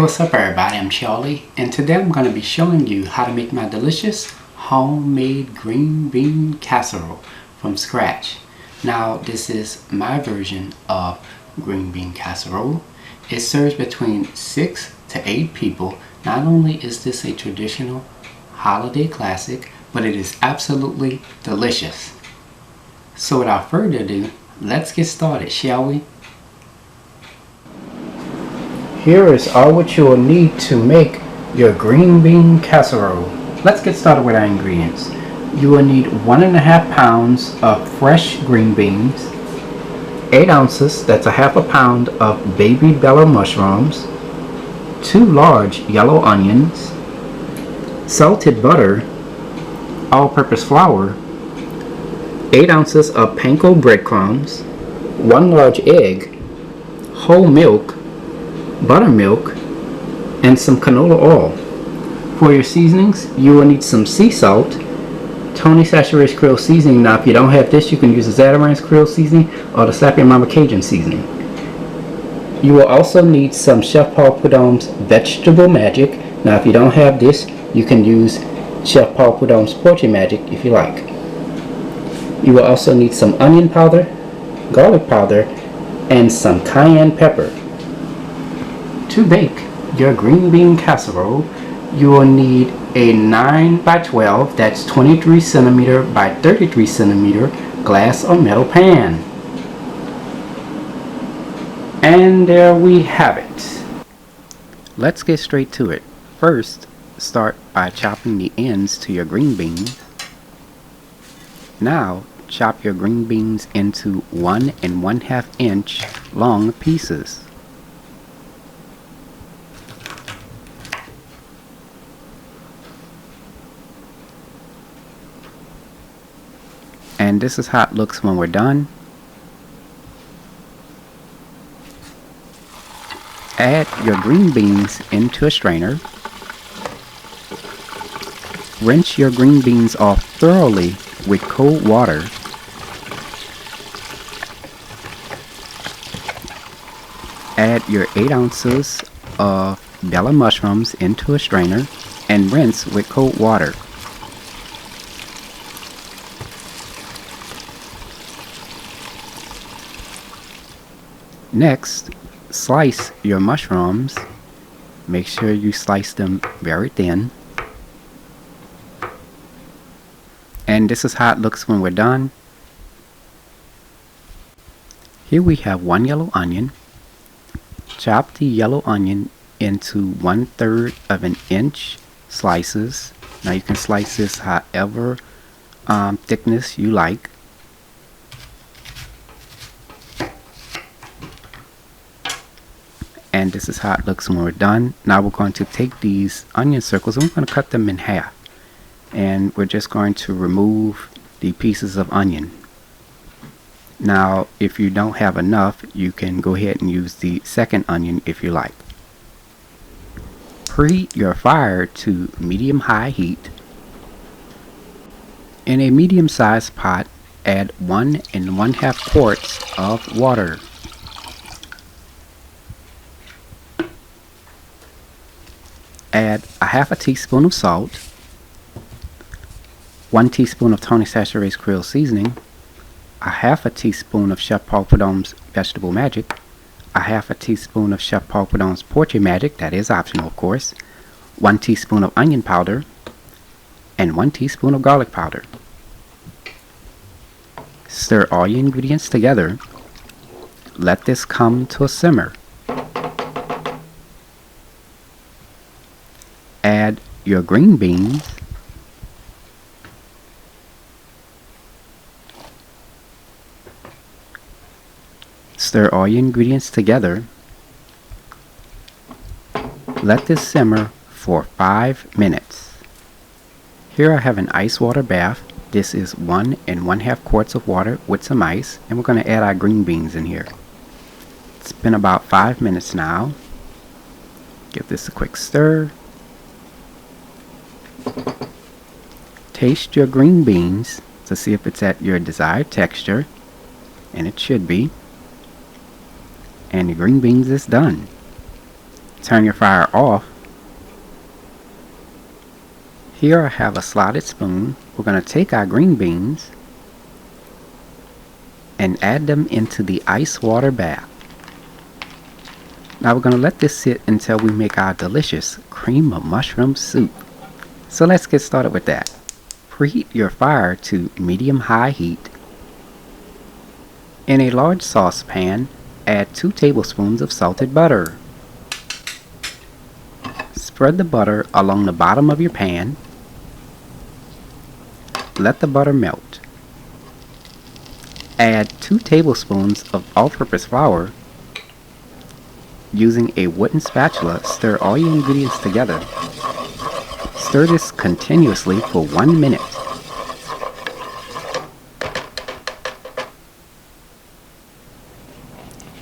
what's up everybody, I'm Charlie, and today I'm going to be showing you how to make my delicious homemade green bean casserole from scratch. Now this is my version of green bean casserole. It serves between 6 to 8 people. Not only is this a traditional holiday classic, but it is absolutely delicious. So without further ado, let's get started, shall we? Here is all what you will need to make your green bean casserole. Let's get started with our ingredients. You will need 1.5 pounds of fresh green beans, 8 ounces, that's a half a pound of baby bella mushrooms, 2 large yellow onions, salted butter, all-purpose flour, 8 ounces of panko breadcrumbs, 1 large egg, whole milk, buttermilk, and some canola oil. For your seasonings, you will need some sea salt, Tony Chachere's Creole seasoning. Now if you don't have this, you can use the Zatarain's Creole seasoning or the Slap Your Mama Cajun seasoning. You will also need some Chef Paul Prudhomme's Vegetable Magic. Now if you don't have this, you can use Chef Paul Prudhomme's Poetry Magic if you like. You will also need some onion powder, garlic powder, and some cayenne pepper. To bake your green bean casserole, you will need a 9 by 12, that's 23 centimeter by 33 centimeter glass or metal pan. And there we have it. Let's get straight to it. First, start by chopping the ends to your green beans. Now, chop your green beans into 1 1/2 inch long pieces. And this is how it looks when we're done. Add your green beans into a strainer. Rinse your green beans off thoroughly with cold water. Add your 8 ounces of bella mushrooms into a strainer and rinse with cold water. Next, slice your mushrooms. Make sure you slice them very thin. And this is how it looks when we're done. Here we have 1 yellow onion. Chop the yellow onion into 1/3 of an inch slices. Now you can slice this however thickness you like. And this is how it looks when we're done. Now we're going to take these onion circles and we're going to cut them in half. And we're just going to remove the pieces of onion. Now if you don't have enough, you can go ahead and use the second onion if you like. Preheat your fire to medium-high heat. In a medium-sized pot, add 1 1/2 quarts of water. Add a 1/2 teaspoon of salt, 1 teaspoon of Tony Chachere's Creole seasoning, a 1/2 teaspoon of Chef Paul Prudhomme's Vegetable Magic, a 1/2 teaspoon of Chef Paul Prudhomme's Poetry Magic, that is optional of course, 1 teaspoon of onion powder, and 1 teaspoon of garlic powder. Stir all your ingredients together. Let this come to a simmer. Add your green beans. Stir all your ingredients together. Let this simmer for 5 minutes. Here I have an ice water bath. This is 1 1/2 quarts of water with some ice, and we're going to add our green beans in here. It's been about 5 minutes now. Give this a quick stir. Taste your green beans to see if it's at your desired texture, and it should be. And the green beans is done. Turn your fire off. Here I have a slotted spoon. We're going to take our green beans and add them into the ice water bath. Now we're going to let this sit until we make our delicious cream of mushroom soup. So let's get started with that. Preheat your fire to medium-high heat. In a large saucepan, add 2 tablespoons of salted butter. Spread the butter along the bottom of your pan. Let the butter melt. Add 2 tablespoons of all-purpose flour. Using a wooden spatula, stir all your ingredients together. Stir this continuously for 1 minute.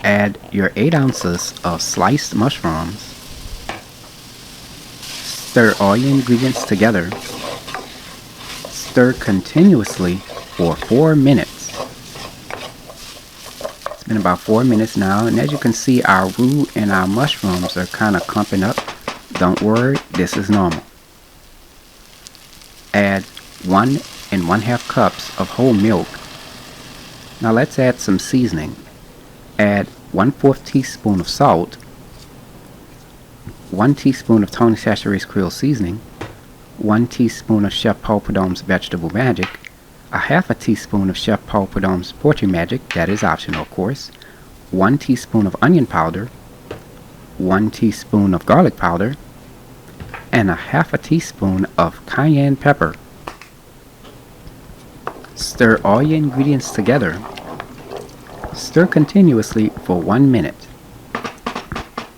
Add your 8 ounces of sliced mushrooms. Stir all your ingredients together. Stir continuously for 4 minutes. It's been about 4 minutes now, and as you can see, our roux and our mushrooms are kind of clumping up. Don't worry, this is normal. Add 1 1/2 cups of whole milk. Now let's add some seasoning. Add 1/4 teaspoon of salt, 1 teaspoon of Tony Chachere's Creole seasoning, 1 teaspoon of Chef Paul Prud'homme's Vegetable Magic, a 1/2 teaspoon of Chef Paul Prud'homme's Poetry Magic, that is optional of course, 1 teaspoon of onion powder, 1 teaspoon of garlic powder, and a 1/2 teaspoon of cayenne pepper. Stir all your ingredients together. Stir continuously for 1 minute.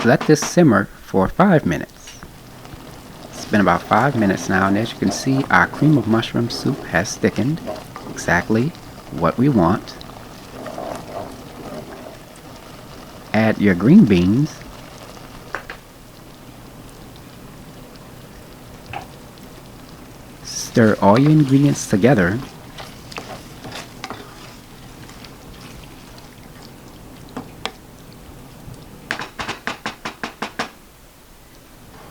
Let this simmer for 5 minutes. It's been about 5 minutes now, and as you can see, our cream of mushroom soup has thickened. Exactly what we want. Add your green beans. Stir all your ingredients together.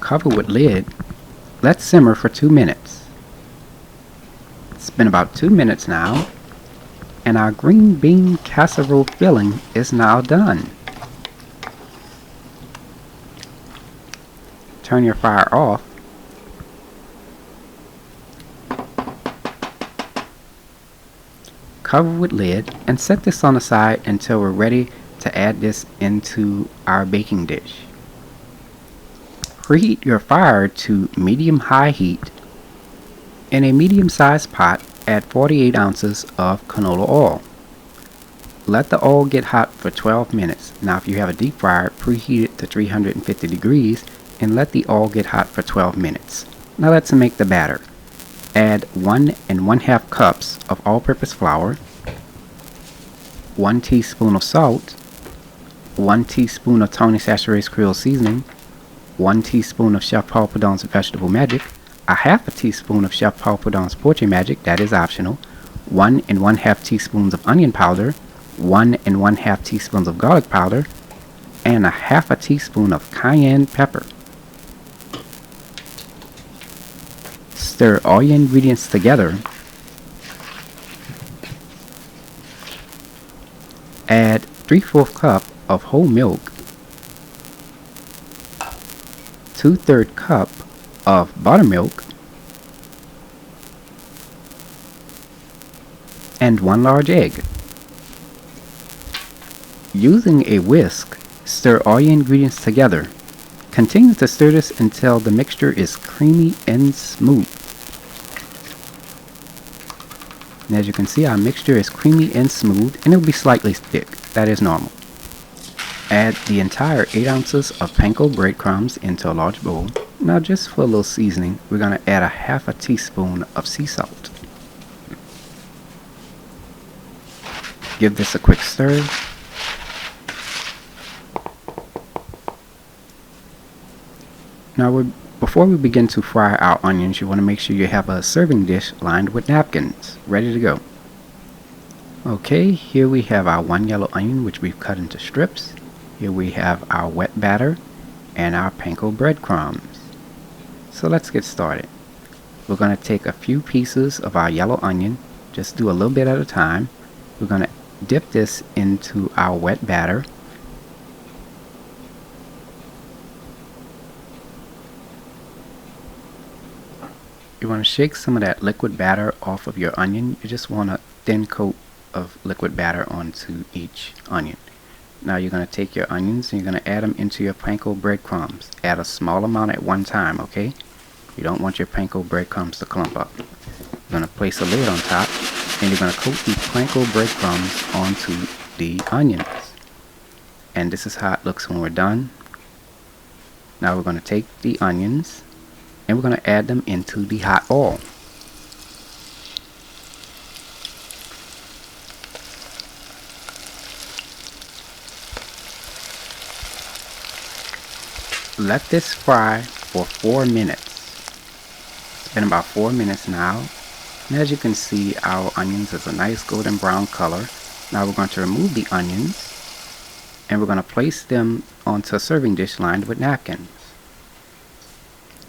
Cover with lid. Let simmer for 2 minutes. It's been about 2 minutes now, and our green bean casserole filling is now done. Turn your fire off. Cover with lid and set this on the side until we're ready to add this into our baking dish. Preheat your fire to medium-high heat. In a medium-sized pot, add 48 ounces of canola oil. Let the oil get hot for 12 minutes. Now if you have a deep fryer, preheat it to 350 degrees and let the oil get hot for 12 minutes. Now let's make the batter. Add 1 1/2 cups of all-purpose flour, 1 teaspoon of salt, 1 teaspoon of Tony Chachere's Creole seasoning, 1 teaspoon of Chef Paul Prud'homme's Vegetable Magic, a 1/2 teaspoon of Chef Paul Prud'homme's Poetry Magic, that is optional, 1 1/2 teaspoons of onion powder, 1 1/2 teaspoons of garlic powder, and a 1/2 teaspoon of cayenne pepper. Stir all your ingredients together. Add 3/4 cup of whole milk, 2/3 cup of buttermilk, and 1 large egg. Using a whisk, stir all your ingredients together. Continue to stir this until the mixture is creamy and smooth. And as you can see, our mixture is creamy and smooth, and it will be slightly thick. That is normal. Add the entire 8 ounces of panko breadcrumbs into a large bowl. Now just for a little seasoning, we're going to add a 1/2 teaspoon of sea salt. Give this a quick stir. Now before we begin to fry our onions, you want to make sure you have a serving dish lined with napkins, ready to go. Okay, here we have our 1 yellow onion, which we've cut into strips. Here we have our wet batter, and our panko breadcrumbs. So let's get started. We're going to take a few pieces of our yellow onion, just do a little bit at a time. We're going to dip this into our wet batter. You want to shake some of that liquid batter off of your onion. You just want a thin coat of liquid batter onto each onion. Now you're going to take your onions and you're going to add them into your panko breadcrumbs. Add a small amount at one time, okay? You don't want your panko breadcrumbs to clump up. You're going to place a lid on top and you're going to coat the panko breadcrumbs onto the onions. And this is how it looks when we're done. Now we're going to take the onions and we're going to add them into the hot oil. Let this fry for 4 minutes. It's been about 4 minutes now. And as you can see, our onions is a nice golden brown color. Now we're going to remove the onions and we're going to place them onto a serving dish lined with napkins.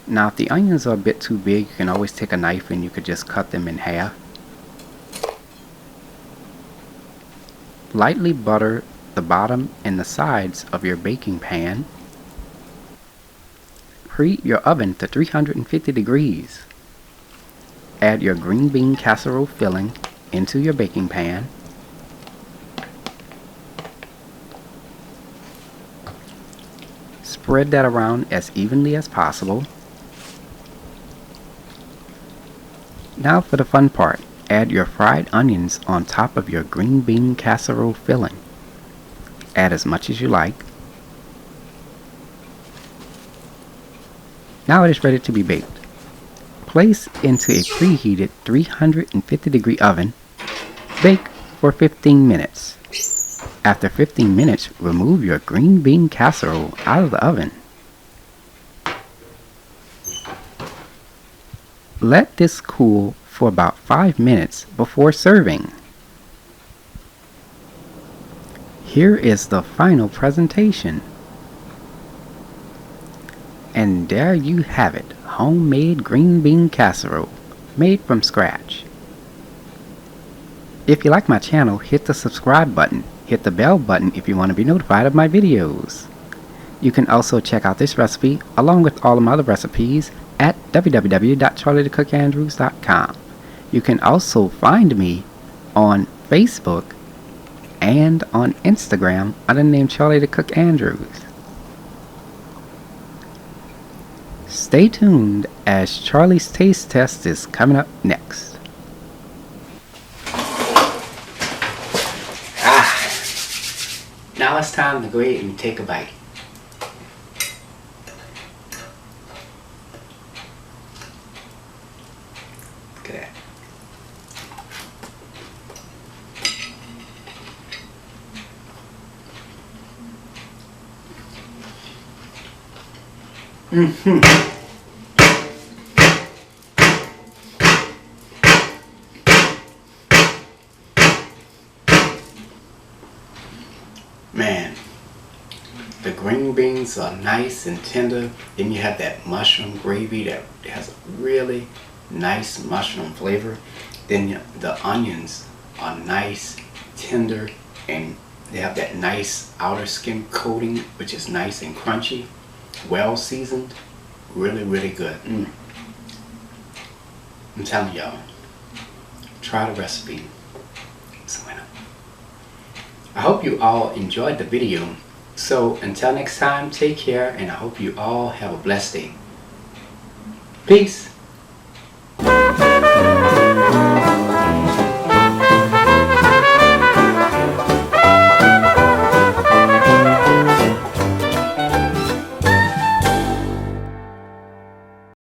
Now if the onions are a bit too big, you can always take a knife and you could just cut them in half. Lightly butter the bottom and the sides of your baking pan. Preheat your oven to 350 degrees. Add your green bean casserole filling into your baking pan. Spread that around as evenly as possible. Now for the fun part, add your fried onions on top of your green bean casserole filling. Add as much as you like. Now it is ready to be baked. Place into a preheated 350 degree oven. Bake for 15 minutes. After 15 minutes, remove your green bean casserole out of the oven. Let this cool for about 5 minutes before serving. Here is the final presentation. And there you have it, homemade green bean casserole, made from scratch. If you like my channel, hit the subscribe button. Hit the bell button if you want to be notified of my videos. You can also check out this recipe along with all of my other recipes at www.charliethecookandrews.com. You can also find me on Facebook and on Instagram under the name Charlie the Cook Andrews. Stay tuned as Charlie's taste test is coming up next. Now it's time to go ahead and take a bite. Look at that. Man, the green beans are nice and tender. Then you have that mushroom gravy that has a really nice mushroom flavor. Then the onions are nice, tender, and they have that nice outer skin coating, which is nice and crunchy, well seasoned, really, really good. I'm telling y'all, try the recipe. I hope you all enjoyed the video. So until next time, take care, and I hope you all have a blessed day. Peace.